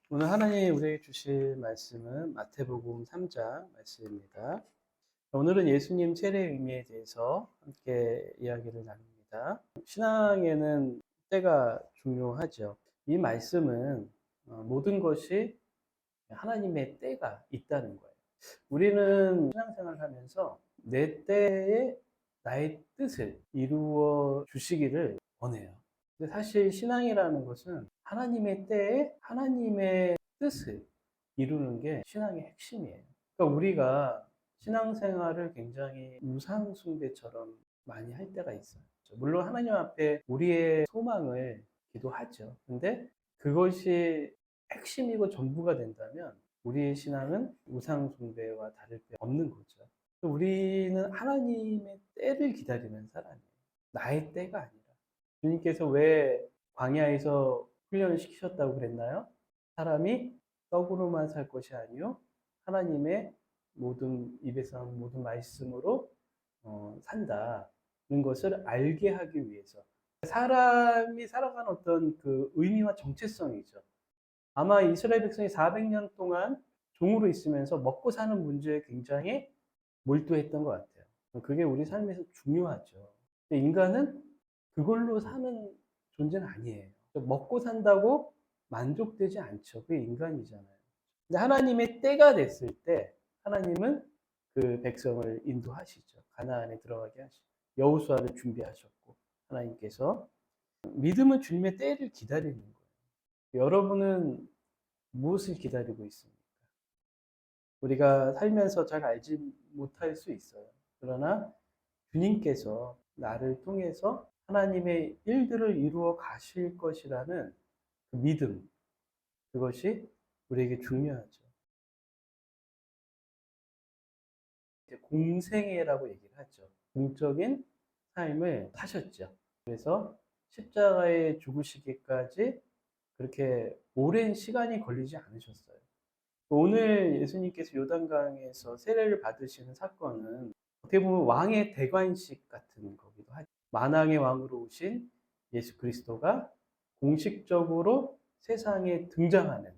오늘 하나님 우리에게 주실 말씀은 마태복음 3장 말씀입니다. 오늘은 예수님 세례 의미에 대해서 함께 이야기를 나눕니다. 신앙에는 때가 중요하죠. 이 말씀은 모든 것이 하나님의 때가 있다는 거예요. 우리는 신앙생활을 하면서 내 때에 나의 뜻을 이루어 주시기를 원해요. 근데 사실 신앙이라는 것은 하나님의 때에 하나님의 뜻을 이루는 게 신앙의 핵심이에요. 그러니까 우리가 신앙생활을 굉장히 우상숭배처럼 많이 할 때가 있어요. 물론 하나님 앞에 우리의 소망을 기도하죠. 근데 그것이 핵심이고 전부가 된다면 우리의 신앙은 우상숭배와 다를 게 없는 거죠. 우리는 하나님의 때를 기다리는 사람이에요. 나의 때가 아니라. 주님께서 왜 광야에서 훈련을 시키셨다고 그랬나요? 사람이 떡으로만 살 것이 아니요 하나님의 모든 입에서 나온 모든 말씀으로 산다는 것을 알게 하기 위해서. 사람이 살아가는 어떤 그 의미와 정체성이죠. 아마 이스라엘 백성이 400년 동안 종으로 있으면서 먹고 사는 문제에 굉장히 몰두했던 것 같아요. 그게 우리 삶에서 중요하죠. 근데 인간은 그걸로 사는 존재는 아니에요. 먹고 산다고 만족되지 않죠. 그게 인간이잖아요. 근데 하나님의 때가 됐을 때 하나님은 그 백성을 인도하시죠. 가나안에 들어가게 하시죠. 여호수아를 준비하셨고 하나님께서 믿음은 주님의 때를 기다리는 거예요. 여러분은 무엇을 기다리고 있습니까? 우리가 살면서 잘 알지 못할 수 있어요. 그러나 주님께서 나를 통해서 하나님의 일들을 이루어 가실 것이라는 그 믿음, 그것이 우리에게 중요하죠. 공생애라고 얘기를 하죠. 공적인 삶을 사셨죠. 그래서 십자가에 죽으시기까지 그렇게 오랜 시간이 걸리지 않으셨어요. 오늘 예수님께서 요단강에서 세례를 받으시는 사건은 어떻게 보면 왕의 대관식 같은 거기도 하죠. 만왕의 왕으로 오신 예수 그리스도가 공식적으로 세상에 등장하는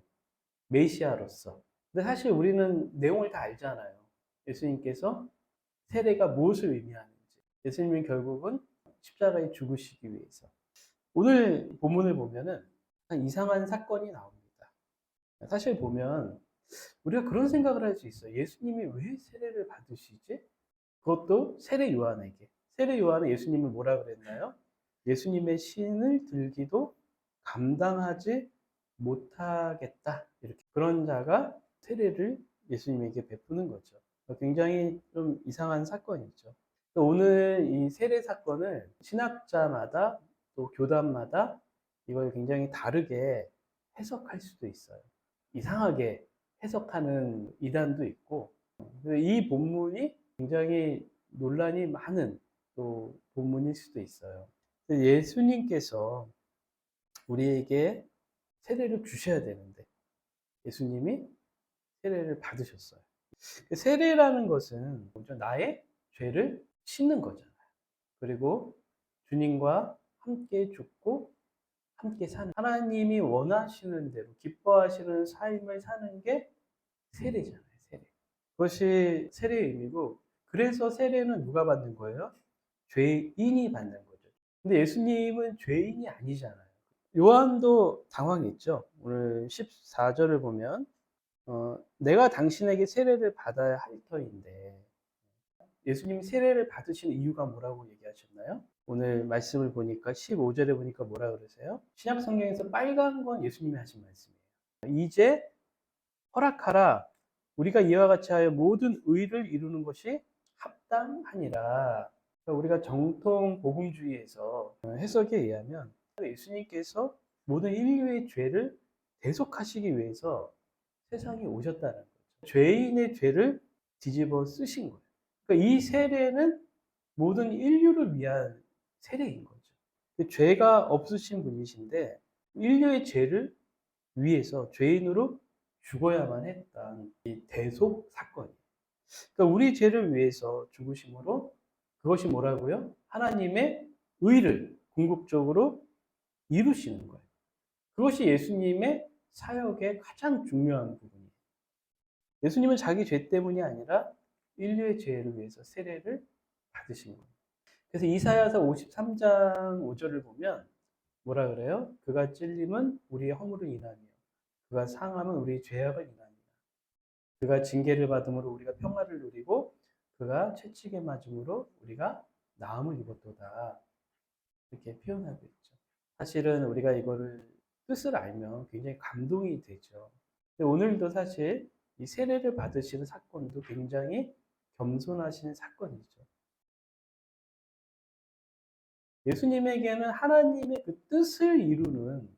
메시아로서. 근데 사실 우리는 내용을 다 알잖아요. 예수님께서 세례가 무엇을 의미하는지. 예수님은 결국은 십자가에 죽으시기 위해서. 오늘 본문을 보면은 이상한 사건이 나옵니다. 사실 보면 우리가 그런 생각을 할 수 있어요. 예수님이 왜 세례를 받으시지? 그것도 세례 요한에게. 세례 요한은 예수님을 뭐라 그랬나요? 예수님의 신을 들기도 감당하지 못하겠다. 이렇게. 그런 자가 세례를 예수님에게 베푸는 거죠. 굉장히 좀 이상한 사건이죠. 오늘 이 세례 사건을 신학자마다 또 교단마다 이걸 굉장히 다르게 해석할 수도 있어요. 이상하게 해석하는 이단도 있고, 이 본문이 굉장히 논란이 많은 또 본문일 수도 있어요. 예수님께서 우리에게 세례를 주셔야 되는데 예수님이 세례를 받으셨어요. 세례라는 것은 먼저 나의 죄를 씻는 거잖아요. 그리고 주님과 함께 죽고 함께 사는, 하나님이 원하시는 대로 기뻐하시는 삶을 사는 게 세례잖아요. 세례. 그것이 세례의 의미고, 그래서 세례는 누가 받는 거예요? 죄인이 받는 거죠. 근데 예수님은 죄인이 아니잖아요. 요한도 당황했죠. 오늘 14절을 보면 내가 당신에게 세례를 받아야 할 터인데, 예수님이 세례를 받으신 이유가 뭐라고 얘기하셨나요? 오늘 말씀을 보니까 15절에 보니까 뭐라 그러세요? 신약 성경에서 빨간 건 예수님이 하신 말씀이에요. 이제 허락하라. 우리가 이와 같이 하여 모든 의를 이루는 것이 합당하니라. 그러니까 우리가 정통 복음주의에서 해석에 의하면 예수님께서 모든 인류의 죄를 대속하시기 위해서 세상에 오셨다는 거죠. 죄인의 죄를 뒤집어 쓰신 거예요. 그러니까 이 세례는 모든 인류를 위한 세례인 거죠. 죄가 없으신 분이신데 인류의 죄를 위해서 죄인으로 죽어야만 했던 이 대속 사건이에요. 그러니까 우리 죄를 위해서 죽으심으로 그것이 뭐라고요? 하나님의 의를 궁극적으로 이루시는 거예요. 그것이 예수님의 사역의 가장 중요한 부분이에요. 예수님은 자기 죄 때문이 아니라 인류의 죄를 위해서 세례를 받으신 거예요. 그래서 이사야서 53장 5절을 보면 뭐라 그래요? 그가 찔림은 우리의 허물을 인하며 그가 상함은 우리의 죄악을 인하며 그가 징계를 받음으로 우리가 평화를 누리고 그가 채찍에 맞음으로 우리가 나음을 입었도다. 이렇게 표현하고 있죠. 사실은 우리가 이거를 뜻을 알면 굉장히 감동이 되죠. 근데 오늘도 사실 이 세례를 받으시는 사건도 굉장히 겸손하신 사건이죠. 예수님에게는 하나님의 그 뜻을 이루는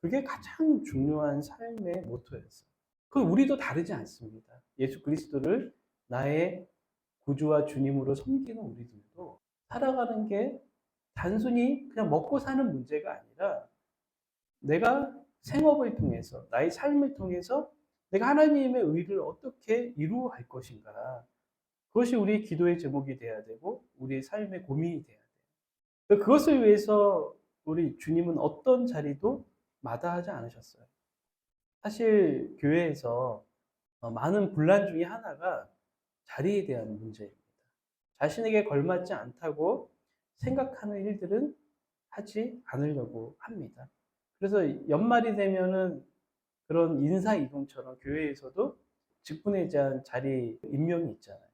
그게 가장 중요한 삶의 모토였어요. 그 우리도 다르지 않습니다. 예수 그리스도를 나의 구주와 주님으로 섬기는 우리들도 살아가는 게 단순히 그냥 먹고 사는 문제가 아니라 내가 생업을 통해서 나의 삶을 통해서 내가 하나님의 의를 어떻게 이루어갈 것인가. 그것이 우리의 기도의 제목이 돼야 되고 우리의 삶의 고민이 돼야 돼요. 그것을 위해서 우리 주님은 어떤 자리도 마다하지 않으셨어요. 사실 교회에서 많은 분란 중에 하나가 자리에 대한 문제입니다. 자신에게 걸맞지 않다고 생각하는 일들은 하지 않으려고 합니다. 그래서 연말이 되면은 그런 인사이동처럼 교회에서도 직분에 대한 자리 임명이 있잖아요.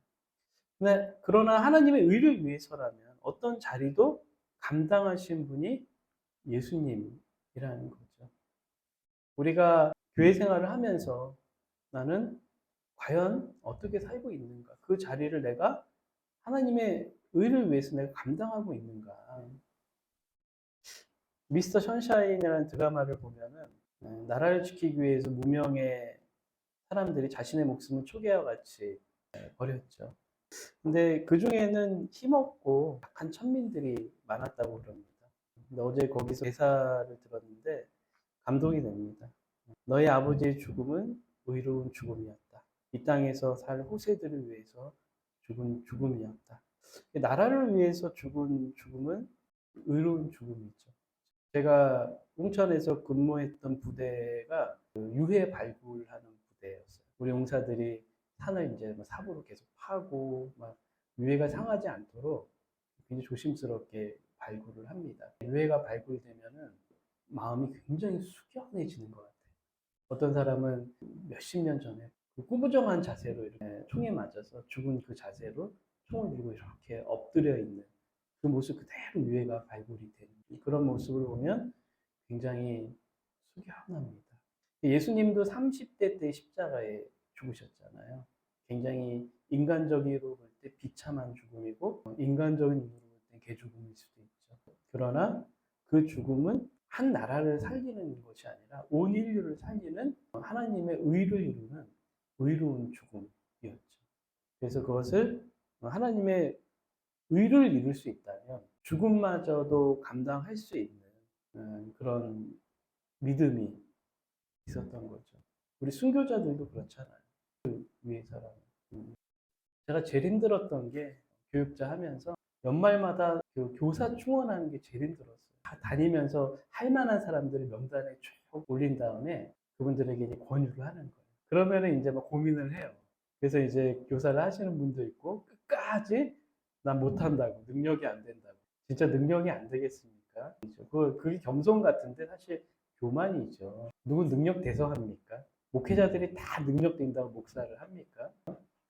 그러나 하나님의 의를 위해서라면 어떤 자리도 감당하신 분이 예수님이라는 거죠. 우리가 교회 생활을 하면서 나는 과연 어떻게 살고 있는가? 그 자리를 내가 하나님의 의를 위해서 내가 감당하고 있는가? 미스터 션샤인이라는 드라마를 보면은 나라를 지키기 위해서 무명의 사람들이 자신의 목숨을 초계와 같이 버렸죠. 근데 그 중에는 힘없고 약한 천민들이 많았다고 그럽니다. 근데 어제 거기서 대사를 들었는데 감동이 됩니다. 너의 아버지의 죽음은 의로운 죽음이었다. 이 땅에서 살 후세들을 위해서 죽은 죽음이었다. 나라를 위해서 죽은 죽음은 의로운 죽음이죠. 제가 홍천에서 근무했던 부대가 유해 발굴하는 부대였어요. 우리 용사들이 산을 이제 삽으로 계속 파고 막 유해가 상하지 않도록 굉장히 조심스럽게 발굴을 합니다. 유해가 발굴되면은 마음이 굉장히 숙연해지는 것 같아요. 어떤 사람은 몇십 년 전에 그 꾸부정한 자세로 이렇게 총에 맞아서 죽은 그 자세로 총을 들고 이렇게 엎드려 있는 그 모습 그대로 유해가 발굴이 되는 그런 모습을 보면 굉장히 숙연합니다. 예수님도 30대 때 십자가에 죽으셨잖아요. 굉장히 인간적으로 볼 때 비참한 죽음이고 인간적인 눈으로 볼 때 개죽음일 수도 있죠. 그러나 그 죽음은 한 나라를 살리는 것이 아니라 온 인류를 살리는 하나님의 의를 이루는 의로운 죽음이었죠. 그래서 그것을 하나님의 의를 이룰 수 있다면 죽음마저도 감당할 수 있는 그런 믿음이 있었던 거죠. 우리 순교자들도 그렇잖아요. 그 위해서라면. 제가 제일 힘들었던 게 교육자 하면서 연말마다 그 교사 충원하는 게 제일 힘들었어요. 다 다니면서 할 만한 사람들을 명단에 쭉 올린 다음에 그분들에게 이제 권유를 하는 거예요. 그러면은 이제 막 고민을 해요. 그래서 이제 교사를 하시는 분도 있고 끝까지 난 못한다고 능력이 안 된다고 진짜 능력이 안 되겠습니까? 그게 겸손 같은데 사실 교만이죠. 누구 능력 돼서 합니까? 목회자들이 다 능력 된다고 목사를 합니까?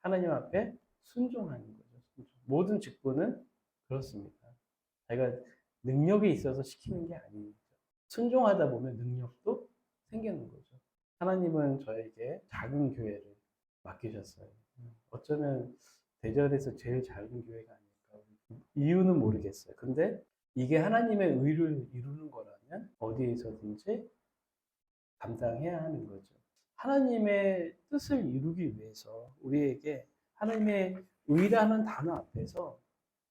하나님 앞에 순종하는 거죠. 순종. 모든 직분은 그렇습니다. 자기가 능력이 있어서 시키는 게 아니죠. 순종하다 보면 능력도 생기는 거죠. 하나님은 저에게 작은 교회를 맡기셨어요. 어쩌면 대전에서 제일 작은 교회가 아닐까. 이유는 모르겠어요. 근데 이게 하나님의 의를 이루는 거라면 어디에서든지 감당해야 하는 거죠. 하나님의 뜻을 이루기 위해서 우리에게 하나님의 의라는 단어 앞에서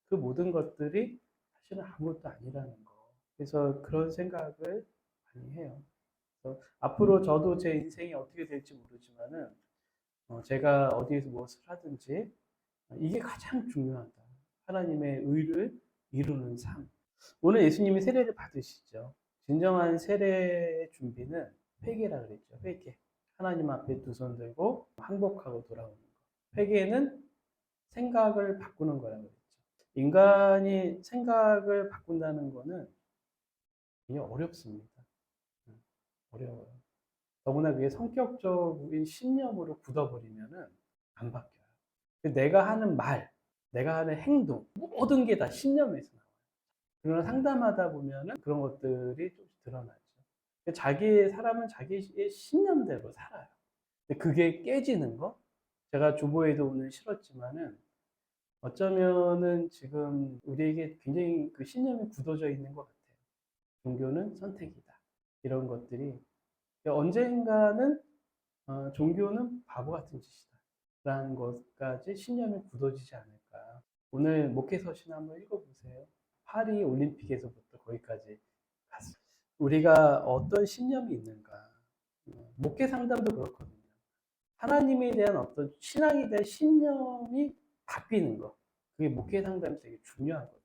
그 모든 것들이 사실은 아무것도 아니라는 거. 그래서 그런 생각을 많이 해요. 그래서 앞으로 저도 제 인생이 어떻게 될지 모르지만은 제가 어디에서 무엇을 하든지 이게 가장 중요하다. 하나님의 의를 이루는 삶. 오늘 예수님이 세례를 받으시죠. 진정한 세례의 준비는 회개라 그랬죠. 회개. 하나님 앞에 두 손 들고 항복하고 돌아오는 거. 회개는 생각을 바꾸는 거라고 그랬죠. 인간이 생각을 바꾼다는 거는 굉장히 어렵습니다. 어려워요. 더구나 그게 성격적인 신념으로 굳어버리면은 안 바뀌어요. 내가 하는 말, 내가 하는 행동, 모든 게 다 신념에서 나와요. 그러나 상담하다 보면은 그런 것들이 좀 드러나죠. 사람은 자기의 신념대로 살아요. 근데 그게 깨지는 거? 제가 주보에도 오늘 실었지만은 어쩌면은 지금 우리에게 굉장히 그 신념이 굳어져 있는 것 같아요. 종교는 선택이다. 이런 것들이 언젠가는 종교는 바보 같은 짓이다. 라는 것까지 신념이 굳어지지 않을까. 오늘 목회서신 한번 읽어보세요. 파리 올림픽에서부터 거기까지 갔어요. 우리가 어떤 신념이 있는가. 목회 상담도 그렇거든요. 하나님에 대한 어떤 신앙에 대한 신념이 바뀌는 거. 그게 목회 상담이 되게 중요하거든요.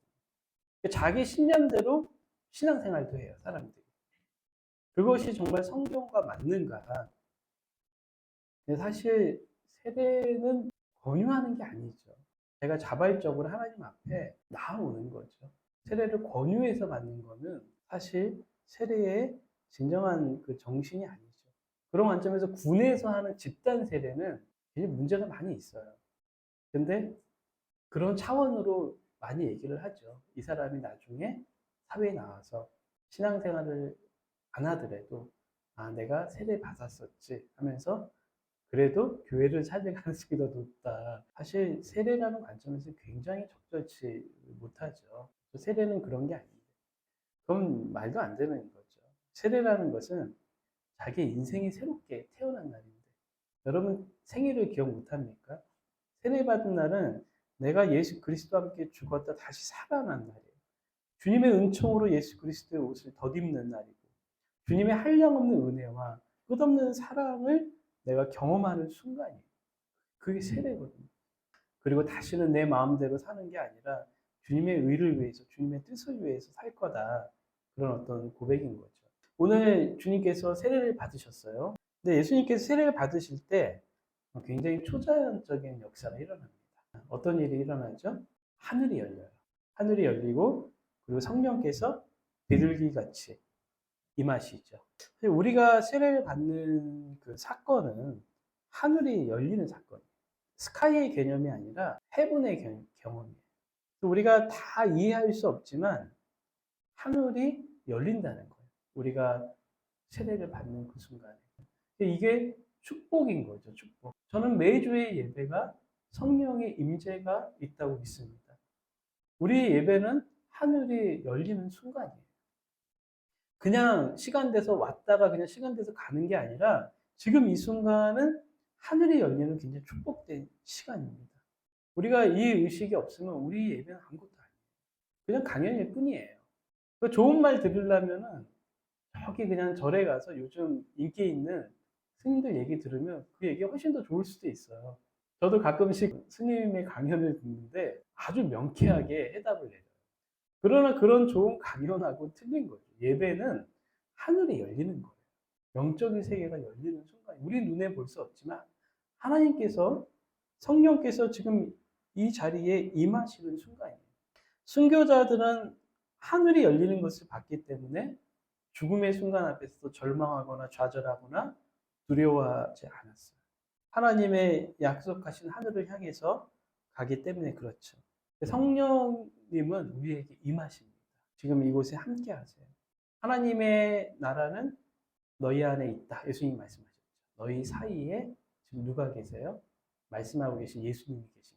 자기 신념대로 신앙생활도 해요, 사람들이. 그것이 정말 성경과 맞는가. 근데 사실 세례는 권유하는 게 아니죠. 제가 자발적으로 하나님 앞에 나아오는 거죠. 세례를 권유해서 받는 거는 사실 세례의 진정한 그 정신이 아니죠. 그런 관점에서 군에서 하는 집단 세례는 굉장히 문제가 많이 있어요. 근데 그런 차원으로 많이 얘기를 하죠. 이 사람이 나중에 사회에 나와서 신앙생활을 안 하더라도 내가 세례 받았었지 하면서 그래도 교회를 찾을 가능성이 더 높다. 사실 세례라는 관점에서 굉장히 적절치 못하죠. 세례는 그런 게 아닌데. 그럼 말도 안 되는 거죠. 세례라는 것은 자기 인생이 새롭게 태어난 날인데 여러분 생일을 기억 못합니까? 세례 받은 날은 내가 예수 그리스도와 함께 죽었다 다시 살아난 날이에요. 주님의 은총으로 예수 그리스도의 옷을 덧입는 날이고 주님의 한량없는 은혜와 끝없는 사랑을 내가 경험하는 순간이에요. 그게 세례거든요. 그리고 다시는 내 마음대로 사는 게 아니라 주님의 의를 위해서, 주님의 뜻을 위해서 살 거다. 그런 어떤 고백인 거죠. 오늘 주님께서 세례를 받으셨어요. 근데 예수님께서 세례를 받으실 때 굉장히 초자연적인 역사가 일어납니다. 어떤 일이 일어나죠? 하늘이 열려요. 하늘이 열리고 그리고 성령께서 비둘기 같이 임하시죠. 우리가 세례를 받는 그 사건은 하늘이 열리는 사건이에요. 스카이의 개념이 아니라 헤븐의 경험이에요. 우리가 다 이해할 수 없지만 하늘이 열린다는 거예요. 우리가 세례를 받는 그 순간에. 이게 축복인 거죠, 축복. 저는 매주의 예배가 성령의 임재가 있다고 믿습니다. 우리 예배는 하늘이 열리는 순간이에요. 그냥 시간 돼서 왔다가 그냥 시간 돼서 가는 게 아니라 지금 이 순간은 하늘이 열리는 굉장히 축복된 시간입니다. 우리가 이 의식이 없으면 우리 예배는 아무것도 아니에요. 그냥 강연일 뿐이에요. 좋은 말 들으려면은 저기 그냥 절에 가서 요즘 인기 있는 스님들 얘기 들으면 그 얘기가 훨씬 더 좋을 수도 있어요. 저도 가끔씩 스님의 강연을 듣는데 아주 명쾌하게 해답을 내요. 그러나 그런 좋은 강연하고 틀린 거죠. 예배는 하늘이 열리는 거예요. 영적인 세계가 열리는 순간. 우리 눈에 볼 수 없지만 하나님께서 성령께서 지금 이 자리에 임하시는 순간이에요. 순교자들은 하늘이 열리는 것을 봤기 때문에 죽음의 순간 앞에서 절망하거나 좌절하거나 두려워하지 않았어요. 하나님의 약속하신 하늘을 향해서 가기 때문에 그렇죠. 성령님은 우리에게 임하십니다. 지금 이곳에 함께 하세요. 하나님의 나라는 너희 안에 있다. 예수님 말씀하셨죠. 너희 사이에 지금 누가 계세요? 말씀하고 계신 예수님이 계신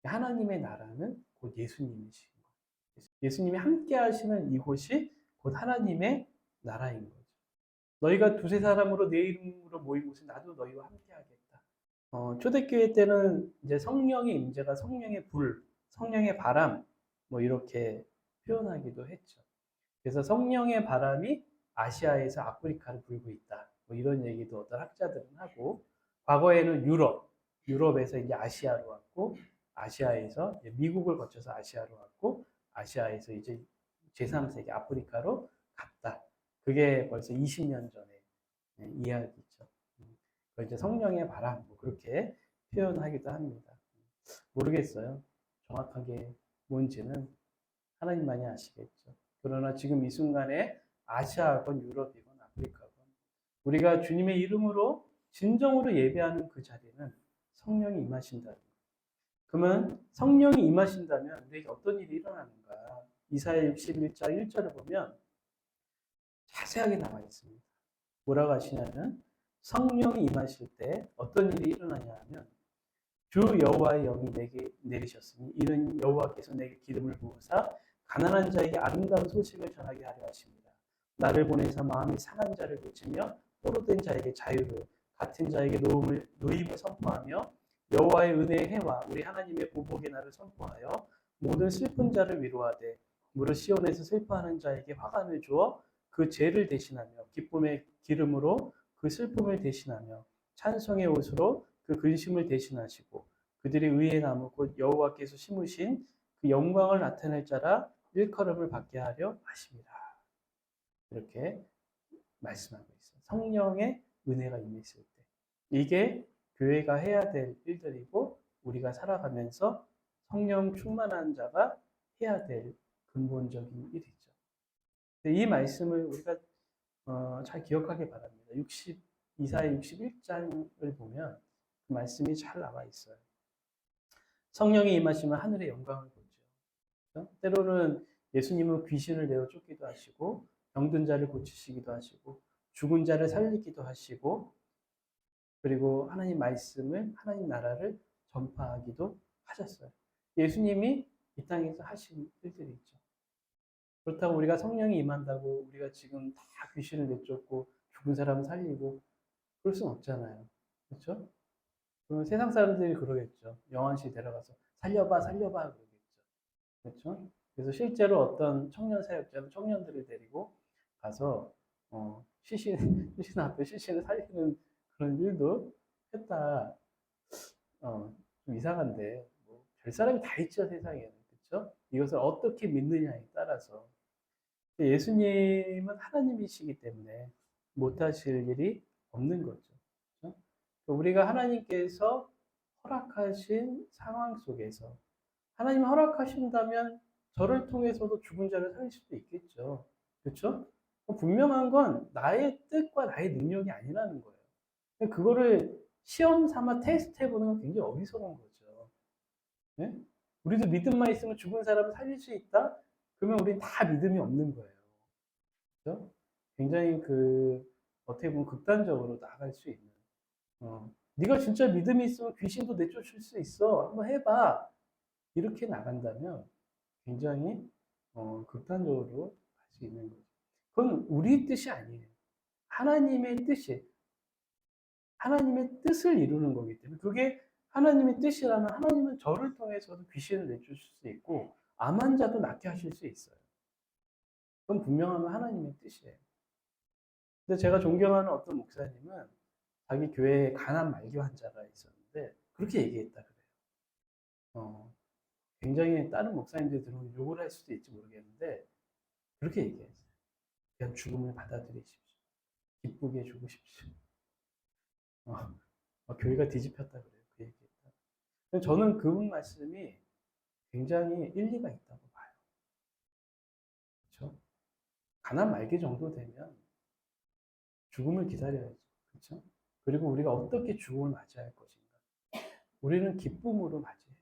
거예요. 하나님의 나라는 곧 예수님이신 거예요. 예수님이 함께 하시는 이곳이 곧 하나님의 나라인 거죠. 너희가 두세 사람으로 내 이름으로 모인 곳에 나도 너희와 함께 하겠다. 초대교회 때는 이제 성령의 임재가 성령의 불, 성령의 바람, 뭐 이렇게 표현하기도 했죠. 그래서 성령의 바람이 아시아에서 아프리카를 불고 있다. 뭐 이런 얘기도 어떤 학자들은 하고, 과거에는 유럽에서 이제 아시아로 왔고, 아시아에서 미국을 거쳐서 아시아로 왔고, 아시아에서 이제 제3세계 아프리카로 갔다. 그게 벌써 20년 전에 이야기죠. 그걸 이제 성령의 바람 뭐 그렇게 표현하기도 합니다. 모르겠어요. 정확하게 뭔지는 하나님만이 아시겠죠. 그러나 지금 이 순간에 아시아건 유럽이건 아프리카건 우리가 주님의 이름으로 진정으로 예배하는 그 자리는 성령이 임하신다는 거예요. 그러면 성령이 임하신다면 우리에게 어떤 일이 일어나는가? 이사야 61장 1절을 보면 자세하게 나와 있습니다. 뭐라고 하시냐면 성령이 임하실 때 어떤 일이 일어나냐 하면 주 여호와의 영이 내게 내리셨으니 이는 여호와께서 내게 기름을 부으사 가난한 자에게 아름다운 소식을 전하게 하려 하십니다. 나를 보내사 마음이 상한 자를 고치며 포로된 자에게 자유를 같은 자에게 노임을 선포하며 여호와의 은혜의 해와 우리 하나님의 보복의 날을 선포하여 모든 슬픈 자를 위로하되 무릇 시온에서 슬퍼하는 자에게 화관을 주어 그 죄를 대신하며 기쁨의 기름으로 그 슬픔을 대신하며 찬송의 옷으로 그 근심을 대신하시고 그들의 의의 나무 곧 여호와께서 심으신 그 영광을 나타낼 자라 일컬음을 받게 하려 하십니다. 이렇게 말씀하고 있어요. 성령의 은혜가 임했을 때 이게 교회가 해야 될 일들이고 우리가 살아가면서 성령 충만한 자가 해야 될 근본적인 일이죠. 이 말씀을 우리가 잘 기억하기 바랍니다. 이사야 61장을 보면 그 말씀이 잘 나와 있어요. 성령이 임하시면 하늘의 영광을 보죠. 때로는 예수님은 귀신을 내어 쫓기도 하시고 병든 자를 고치시기도 하시고 죽은 자를 살리기도 하시고 그리고 하나님 말씀을 하나님 나라를 전파하기도 하셨어요. 예수님이 이 땅에서 하신 일들이 있죠. 그렇다고 우리가 성령이 임한다고 우리가 지금 다 귀신을 내쫓고 죽은 사람 살리고 그럴 수는 없잖아요. 그렇죠? 그러면 세상 사람들이 그러겠죠. 영안실 데려가서 살려봐, 살려봐 그러겠죠. 그렇죠? 그래서 실제로 어떤 청년 사역자는 청년들을 데리고 가서 시신 앞에 시신을 살리는 그런 일도 했다. 좀 이상한데 뭐 별 사람이 다 있죠 세상에는. 그렇죠? 이것을 어떻게 믿느냐에 따라서 예수님은 하나님이시기 때문에 못하실 일이 없는 거죠. 그렇죠? 우리가 하나님께서 허락하신 상황 속에서 하나님 허락하신다면 저를 통해서도 죽은 자를 살릴 수도 있겠죠. 그렇죠? 분명한 건 나의 뜻과 나의 능력이 아니라는 거예요. 그거를 시험 삼아 테스트 해보는 건 굉장히 어리석은 거죠. 네? 우리도 믿음만 있으면 죽은 사람을 살릴 수 있다? 그러면 우리는 다 믿음이 없는 거예요. 그렇죠? 굉장히 어떻게 보면 극단적으로 나아갈 수 있는. 네가 진짜 믿음이 있으면 귀신도 내쫓을 수 있어. 한번 해봐. 이렇게 나간다면 굉장히 극단적으로 갈 수 있는 거죠. 그건 우리 뜻이 아니에요. 하나님의 뜻이 하나님의 뜻을 이루는 거기 때문에 그게 하나님의 뜻이라면 하나님은 저를 통해서도 귀신을 내주실 수 있고 암 환자도 낫게 하실 수 있어요. 그건 분명하면 하나님의 뜻이에요. 근데 제가 존경하는 어떤 목사님은 자기 교회에 간암 말기 환자가 있었는데 그렇게 얘기했다 그래요. 굉장히 다른 목사님들이 들으면 욕을 할 수도 있지 모르겠는데 그렇게 얘기했어요. 그냥 죽음을 받아들이십시오. 기쁘게 죽으십시오. 교회가 뒤집혔다 그래요. 그 얘기했다. 저는 그분 말씀이 굉장히 일리가 있다고 봐요. 그렇죠? 가난 말기 정도 되면 죽음을 기다려야죠. 그렇죠? 그리고 우리가 어떻게 죽음을 맞이할 것인가? 우리는 기쁨으로 맞이해야죠.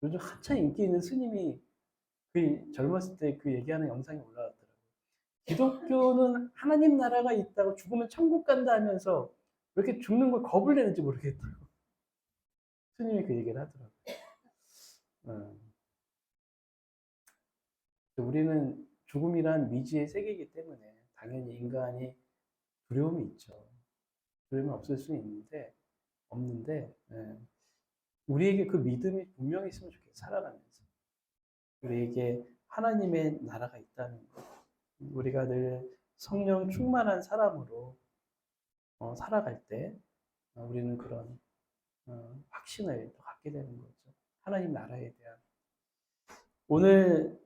요즘 한참 인기 있는 스님이 그 젊었을 때 그 얘기하는 영상이 올라왔더라고요. 기독교는 하나님 나라가 있다고 죽으면 천국 간다 하면서 왜 이렇게 죽는 걸 겁을 내는지 모르겠다고 스님이 그 얘기를 하더라고요. 우리는 죽음이란 미지의 세계이기 때문에 당연히 인간이 두려움이 있죠. 두려움이 없을 수 있는데 없는데 우리에게 그 믿음이 분명히 있으면 좋겠어요. 살아가면서 우리에게 하나님의 나라가 있다는 것, 우리가 늘 성령 충만한 사람으로 살아갈 때 우리는 그런 확신을 갖게 되는 거죠. 하나님 나라에 대한 오늘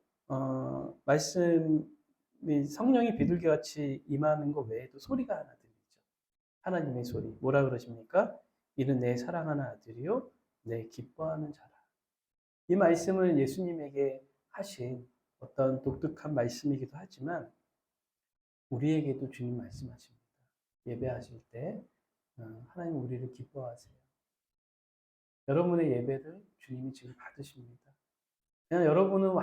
말씀 이 성령이 비둘기같이 임하는 것 외에도 소리가 하나 들리죠. 하나님의 소리. 뭐라 그러십니까? 이는 내 사랑하는 아들이요 내 기뻐하는 자라. 이 말씀을 예수님에게 하신 어떤 독특한 말씀이기도 하지만 우리에게도 주님 말씀하십니다. 예배하실 때 하나님 우리를 기뻐하세요. 여러분의 예배를 주님이 지금 받으십니다. 그냥 여러분은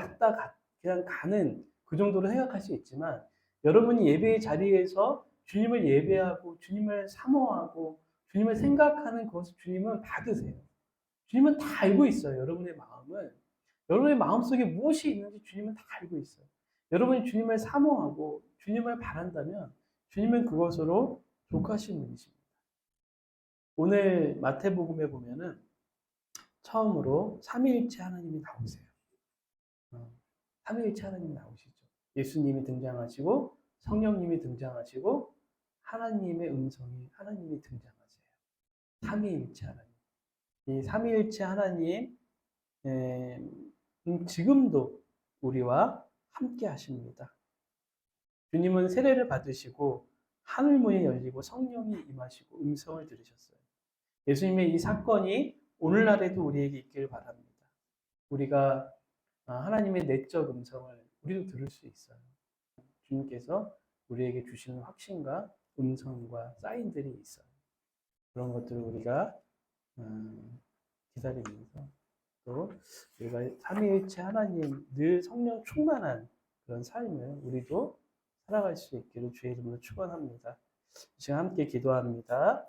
그냥 가는 그 정도로 생각할 수 있지만 여러분이 예배의 자리에서 주님을 예배하고 주님을 사모하고 주님을 생각하는 그것을 주님은 받으세요. 주님은 다 알고 있어요. 여러분의 마음을. 여러분의 마음속에 무엇이 있는지 주님은 다 알고 있어요. 여러분이 주님을 사모하고 주님을 바란다면 주님은 그것으로 족하신 분이십니다. 오늘 마태복음에 보면은 처음으로 삼위일체 하나님이 나오세요. 삼위일체 하나님이 나오시죠. 예수님이 등장하시고 성령님이 등장하시고 하나님의 하나님이 등장하세요. 삼위일체 하나님. 이 삼위일체 하나님 지금도 우리와 함께 하십니다. 주님은 세례를 받으시고 하늘문이 열리고 성령이 임하시고 음성을 들으셨어요. 예수님의 이 사건이 오늘날에도 우리에게 있기를 바랍니다. 우리가 하나님의 내적 음성을 우리도 들을 수 있어요. 주님께서 우리에게 주시는 확신과 음성과 사인들이 있어요. 그런 것들을 우리가 기다리면서 또 우리가 삼위일체 하나님 늘 성령 충만한 그런 삶을 우리도 살아갈 수 있기를 주의 이름으로 축원합니다. 지금 함께 기도합니다.